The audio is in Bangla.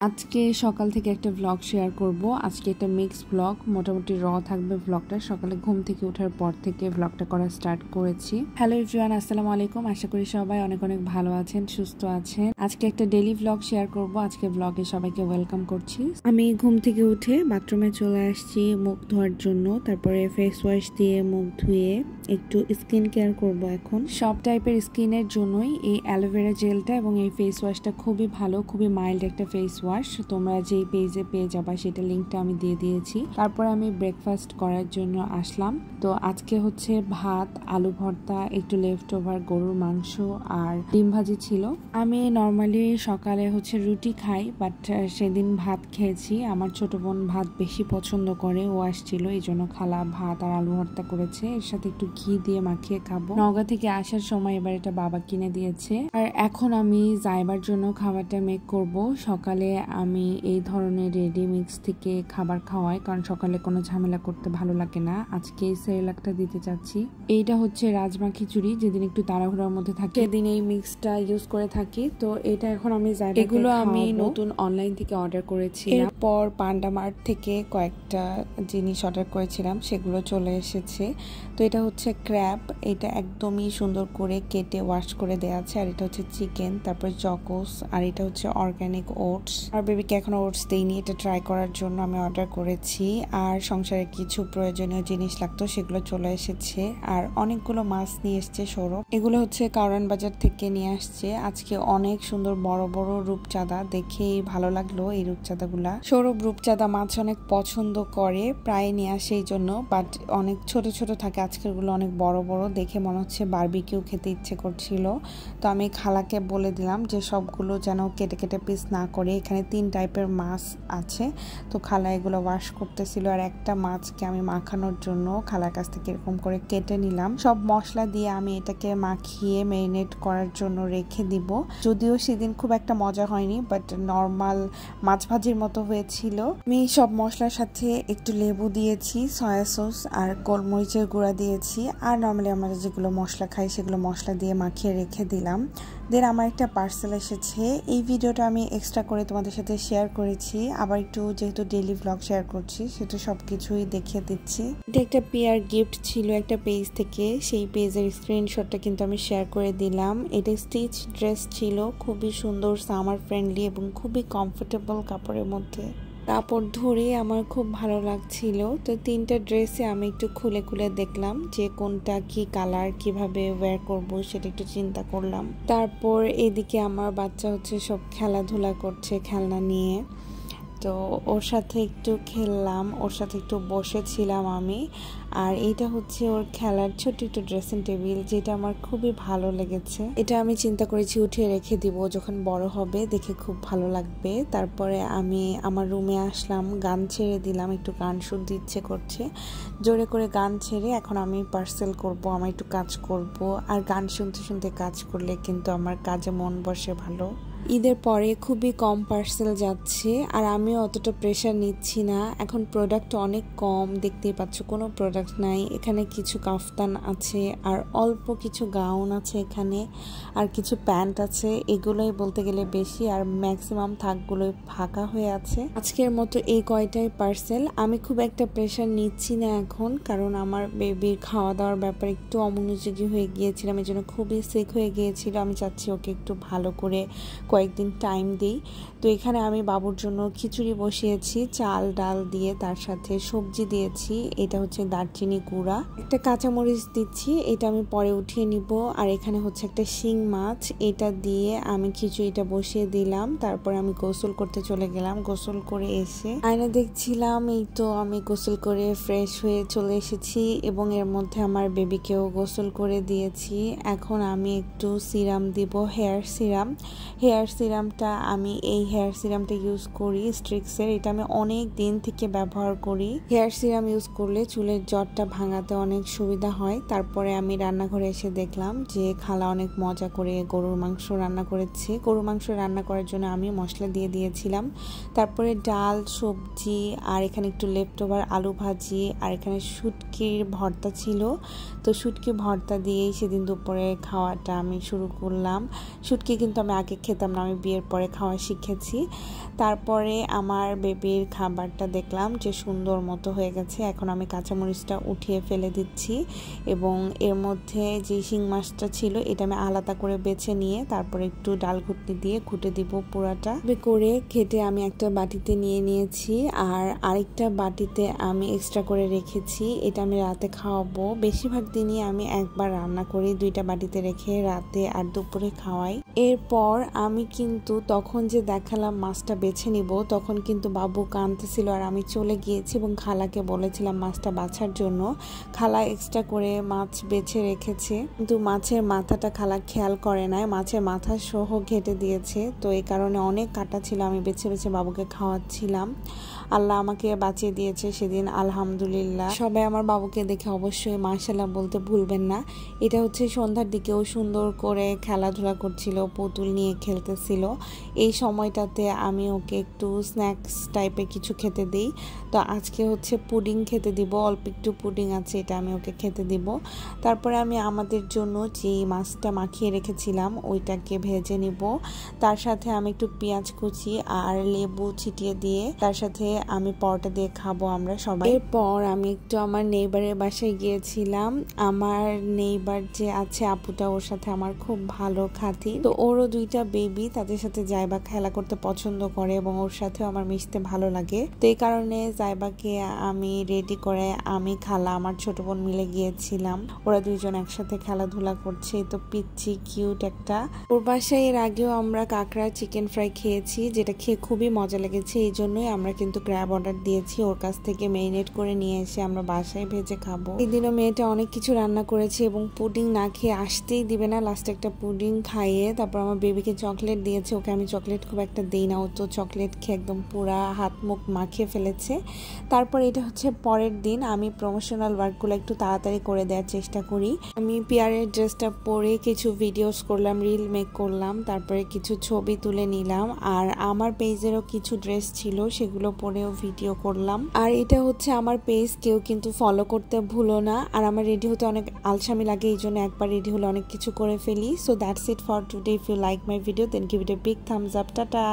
আজকে সকাল থেকে একটা ব্লগ শেয়ার করব। আজকে একটা মিক্স ব্লগ, মোটামুটি থাকবে ব্লগটা। সকালে ঘুম থেকে ওঠার পর থেকে ব্লগটা করা স্টার্ট করেছি। হ্যালো এভরিওয়ান, আসসালামু আলাইকুম। আশা করি সবাই অনেক অনেক ভালো আছেন, সুস্থ আছেন। আজকে একটা ডেইলি ব্লগ শেয়ার করব। আজকে ব্লগে সবাইকে ওয়েলকাম করছি। আমি ঘুম থেকে উঠে বাথরুমে চলে আসছি মুখ ধোয়ার জন্য। তারপরে ফেস ওয়াশ দিয়ে মুখ ধুয়ে একটু স্কিন কেয়ার করব। এখন সব টাইপের স্কিনের জন্যই এই অ্যালোভেরা জেলটা এবং এই ফেস ওয়াশটা খুবই ভালো, খুবই মাইল্ড একটা ফেস ওয়াশ। তোমরা যেই পেজে পেয়ে যাবা সেটা লিঙ্কটা আমি দিয়ে দিয়েছি। তারপর আমি ব্রেকফাস্ট করার জন্য আসলাম। তো আজকে হচ্ছে ভাত, আলু ভর্তা, একটু লেফট ওভার গরুর মাংস আর ডিম ভাজি ছিল। আমি নর্মালি সকালে হচ্ছে রুটি খাই, বাট সেদিন ভাত খেয়েছি। আমার ছোট বোন ভাত বেশি পছন্দ করে, ও আসছিল, এই জন্য খালা ভাত আর আলু ভর্তা করেছে। এর সাথে একটু ঘি দিয়ে মাখিয়ে খাবো। নওগাঁ থেকে আসার সময় এবার এটা বাবা কিনে দিয়েছে। আর এখন আমি যাইবার জন্য খাবারটা মেক করব। সকালে আমি এই ধরনের রেডি মিক্স থেকে খাবার খাওয়াই, কারণ সকালে কোনো ঝামেলা করতে ভালো লাগে না। আজকে এই সেরেলাকটা দিতে চাচ্ছি। এইটা হচ্ছে রাজমা খিচুড়ি, যেদিন একটু তাড়াহুড়ার মধ্যে থাকে সেদিন এই মিক্সটা ইউজ করে থাকি। তো এটা এখন আমি এগুলো আমি নতুন অনলাইন থেকে অর্ডার করেছি। এরপর পান্ডা মার্ট থেকে কয়েকটা জিনিস অর্ডার করেছিলাম, সেগুলো চলে এসেছে। তো এটা হচ্ছে ক্র্যাব, এটা একদমই সুন্দর করে কেটে ওয়াশ করে দেওয়া আছে। আর এটা হচ্ছে চিকেন, তারপর চকোস, আর এটা হচ্ছে অর্গানিক ওটস। আর বেবিকে এখনো ওটস দেইনি, এটা ট্রাই করার জন্য আমি অর্ডার করেছি। আর সংসারে কিছু প্রয়োজনীয় জিনিস লাগতো, সেগুলো চলে এসেছে। আর অনেকগুলো মাছ নিয়ে এসছে সৌরভ। এগুলো হচ্ছে কারওয়ান বাজার থেকে নিয়ে আসছে। আজকে অনেক সুন্দর বড় বড় রূপচাঁদা, দেখেই ভালো লাগলো এই রূপচাঁদাগুলা। সৌরভ রূপচাঁদা মাছ অনেক পছন্দ করে, প্রায় নিয়ে আসে এই জন্য। বাট অনেক ছোট ছোট থাকে, আজকের গুলো অনেক বড় বড়, দেখে মনে হচ্ছে বারবিকিউ খেতে ইচ্ছে করছিল। তো আমি খালাকে বলে দিলাম যে সবগুলো যেন কেটে কেটে পিস না করে। এখানে 3 টাইপের মাছ আছে, তো খালা এগুলো ওয়াশ করতেছিল। আর একটা মাছকে আমি মাখানোর জন্য খালার কাছ থেকে এরকম করে কেটে নিলাম। সব মশলা দিয়ে আমি এটাকে মাখিয়ে ম্যারিনেট করার জন্য রেখে দিব। যদিও সেদিন খুব একটা মজা হয়নি, বাট নর্মাল মাছ ভাজির মতো হয়েছিল। আমি সব মশলার সাথে একটু লেবু দিয়েছি, সয়া সস আর গোলমরিচের গুঁড়া দিয়েছি। আর নর্মালি আমরা যেগুলো মশলা খাই সেগুলো মশলা দিয়ে মাখিয়ে রেখে দিলাম। দেন আমার একটা পার্সেল এসেছে। এই ভিডিওটা আমি এক্সট্রা করে তোমাদের সাথে শেয়ার করেছি, আবার একটু যেহেতু ডেইলি ব্লগ শেয়ার করছি সেটা সবকিছুই দেখিয়ে দিচ্ছি। এটা একটা পেয়ার গিফট ছিল একটা পেজ থেকে, সেই পেজের স্ক্রিনশটটা কিন্তু আমি শেয়ার করে দিলাম। এটা স্টিচ ড্রেস ছিল, খুবই সুন্দর, সামার ফ্রেন্ডলি এবং খুবই কমফোর্টেবল কাপড়ের মধ্যে। কাপড় ধরে আমার খুব ভালো লাগছিল। তো 3টা ড্রেসে আমি একটু খুলে খুলে দেখলাম যে কোনটা কি কালার, কিভাবে ওয়্যার করব সেটা একটু চিন্তা করলাম। তারপর এদিকে আমার বাচ্চা হচ্ছে সব খেলাধুলা করছে খেলনা নিয়ে, তো ওর সাথে একটু খেললাম, ওর সাথে একটু বসেছিলাম আমি। আর এইটা হচ্ছে ওর খেলার ছোট্ট একটু ড্রেসিং টেবিল, যেটা আমার খুবই ভালো লেগেছে। এটা আমি চিন্তা করেছি উঠিয়ে রেখে দিব, যখন বড় হবে দেখে খুব ভালো লাগবে। তারপরে আমি আমার রুমে আসলাম, গান ছেড়ে দিলাম, একটু গান শুনতে ইচ্ছে করছে। জোরে করে গান ছেড়ে এখন আমি পার্সেল করব, আমি একটু কাজ করব। আর গান শুনতে শুনতে কাজ করলে কিন্তু আমার কাজে মন বসে ভালো। ঈদের পরে খুবই কম পার্সেল যাচ্ছে, আর আমিও অতটা প্রেশার নিচ্ছি না। এখন প্রোডাক্ট অনেক কম, দেখতেই পাচ্ছ কোনো প্রোডাক্ট নাই। এখানে কিছু কাফতান আছে আর অল্প কিছু গাউন আছে এখানে, আর কিছু প্যান্ট আছে। এগুলোই বলতে গেলে বেশি, আর ম্যাক্সিমাম থাকগুলোই ফাঁকা হয়ে আছে। আজকের মতো এই কয়টাই পার্সেল। আমি খুব একটা প্রেশার নিচ্ছি না এখন, কারণ আমার বেবির খাওয়া দাওয়ার ব্যাপারে একটু অমনোযোগী হয়ে গিয়েছিলাম, এই জন্য খুবই সিক হয়ে গিয়েছিল। আমি চাচ্ছি ওকে একটু ভালো করে কয়েকদিন টাইম দিই। তো এখানে আমি বাবুর জন্য খিচুড়ি বসিয়েছি চাল ডাল দিয়ে, তার সাথে সবজি দিয়েছি। এটা হচ্ছে দারচিনি গুঁড়া, একটা কাঁচামরিচ দিচ্ছি, এটা আমি পরে উঠিয়ে নিব। আর এখানে হচ্ছে একটা শিং মাছ, এটা দিয়ে আমি খিচুড়িটা বসিয়ে দিলাম। তারপর আমি গোসল করতে চলে গেলাম। গোসল করে এসে আয়না দেখছিলাম, এই তো আমি গোসল করে ফ্রেশ হয়ে চলে এসেছি এবং এর মধ্যে আমার বেবিকেও গোসল করে দিয়েছি। এখন আমি একটু সিরাম দিব, হেয়ার সিরামটা আমি এই হেয়ার সিরামটা ইউজ করি স্ট্রিক্সের। এটা আমি অনেক দিন থেকে ব্যবহার করি। হেয়ার সিরাম ইউজ করলে চুলের জটটা ভাঙাতে অনেক সুবিধা হয়। তারপরে আমি রান্নাঘরে এসে দেখলাম যে খালা অনেক মজা করে গরুর মাংস রান্না করেছে। গরুর মাংস রান্না করার জন্য আমি মশলা দিয়ে দিয়েছিলাম। তারপরে ডাল, সবজি, আর এখানে একটু লেফট ওভার আলু ভাজি, আর এখানে শুটকির ভর্তা ছিল। তো শুটকি ভর্তা দিয়েই সেদিন দুপুরে খাওয়াটা আমি শুরু করলাম। শুটকি কিন্তু আমি আগে খেতাম না আমি বিয়ের পরে খাওয়া শিখেছি। তারপরে আমার বেবির খাবারটা দেখলাম যে সুন্দর মতো হয়ে গেছে। এখন আমি কাঁচামরিচটা উঠিয়ে ফেলে দিচ্ছি এবং এর মধ্যে যে শিং মাছটা ছিল এটা আমি আলাদা করে বেছে নিয়ে তারপরে একটু ডাল ঘুটনি দিয়ে ঘুটে দিব পুরাটা করে কেটে আমি একটা বাটিতে নিয়ে নিয়েছি। আর আরেকটা বাটিতে আমি এক্সট্রা করে রেখেছি, এটা আমি রাতে খাওয়াবো। বেশিরভাগ দিনই আমি একবার রান্না করি, 2টা বাটিতে রেখে রাতে আর দুপুরে খাওয়াই। এরপর আমি কিন্তু তখন যে দেখালাম মাছটা বেছে নিব, তখন কিন্তু বাবু কাঁদতেছিল আর আমি চলে গিয়েছি এবং খালাকে বলেছিলাম মাছটা বাছার জন্য। খালা এক্সট্রা করে মাছ বেছে রেখেছে, কিন্তু মাছের মাথাটা খালা খেয়াল করে নাই, মাছের মাথা সহ ঘেটে দিয়েছে। তো এই কারণে অনেক কাটা ছিল, আমি বেছে বেছে বাবুকে খাওয়াচ্ছিলাম। আল্লাহ আমাকে বাঁচিয়ে দিয়েছে সেদিন, আলহামদুলিল্লাহ। সবাই আমার বাবুকে দেখে অবশ্যই মাশাআল্লাহ বলতে ভুলবেন না। এটা হচ্ছে সন্ধ্যার দিকেও সুন্দর করে খেলাধুলা করছিল, পুতুল নিয়ে খেলতেছিল। এই সময়টাতে আমি ওকে একটু স্ন্যাক্স টাইপের কিছু খেতে দিই। তো আজকে হচ্ছে পুডিং খেতে দিব, অল্প একটু পুডিং আছে, এটা আমি ওকে খেতে দিব। তারপরে আমি আমাদের জন্য যে মাছটা মাখিয়ে রেখেছিলাম ওইটাকে ভেজে নিব। তার সাথে আমি একটু পেঁয়াজ কুচি আর লেবু ছিটিয়ে দিয়ে তার সাথে আমি পরোটা দিয়ে খাবো আমরা সবাই। এরপর আমি একটু আমার নেইবারের বাসায় গিয়েছিলাম। আমার নেইবার যে আছে আপুটা, ওর সাথে আমার খুব ভালো খাতির। তো ওরও 2টা বেবি, তাদের সাথে জাইবা খেলা করতে পছন্দ করে এবং ওর সাথেও আমার মিশতে ভালো লাগে। তো এই কারণে জাইবাকে আমি রেডি করে আমি খালা আমার ছোট বোন মিলে গিয়েছিলাম। ওরা 2জন একসাথে খেলাধুলা করছে। তো পিচ্ছি কিউট একটা। ওর বাসায় এর আগেও আমরা কাঁকড়া চিকেন ফ্রাই খেয়েছি, যেটা খেয়ে খুবই মজা লেগেছে। এই জন্যই আমরা কিন্তু ক্র্যাব অর্ডার দিয়েছি, ওর কাছ থেকে মেরিনেট করে নিয়ে এসে আমরা বাসায় ভেজে খাবো। এই দিনও মেয়েটা অনেক কিছু রান্না করেছে এবং পুডিং না খেয়ে আসতেই দিবে না। লাস্টে একটা পুডিং খাইয়ে তারপর আমার বেবিকে চকলেট দিয়েছে। ওকে আমি চকলেট খুব একটা দিই না, ও তো চকলেট খেয়ে একদম পুরা হাত মুখ মাখিয়ে ফেলেছে। তারপর এটা হচ্ছে পরের দিন, আমি প্রমোশনাল ওয়ার্কগুলো একটু তাড়াতাড়ি করে দেওয়ার চেষ্টা করি। আমি পিয়ারের ড্রেসটা পরে কিছু ভিডিওস করলাম, রিল মেক করলাম, তারপরে কিছু ছবি তুলে নিলাম। আর আমার পেজেরও কিছু ড্রেস ছিল, সেগুলো পরেও ভিডিও করলাম। আর এটা হচ্ছে আমার পেজ, কেউ কিন্তু ফলো করতে ভুলো না। আর আমার রেডি হতে অনেক আলসামি লাগে, এই জন্য একবার রেডি হলে অনেক কিছু করে ফেলি। So that's it for today. If you like my video then give it a big thumbs up. Tata.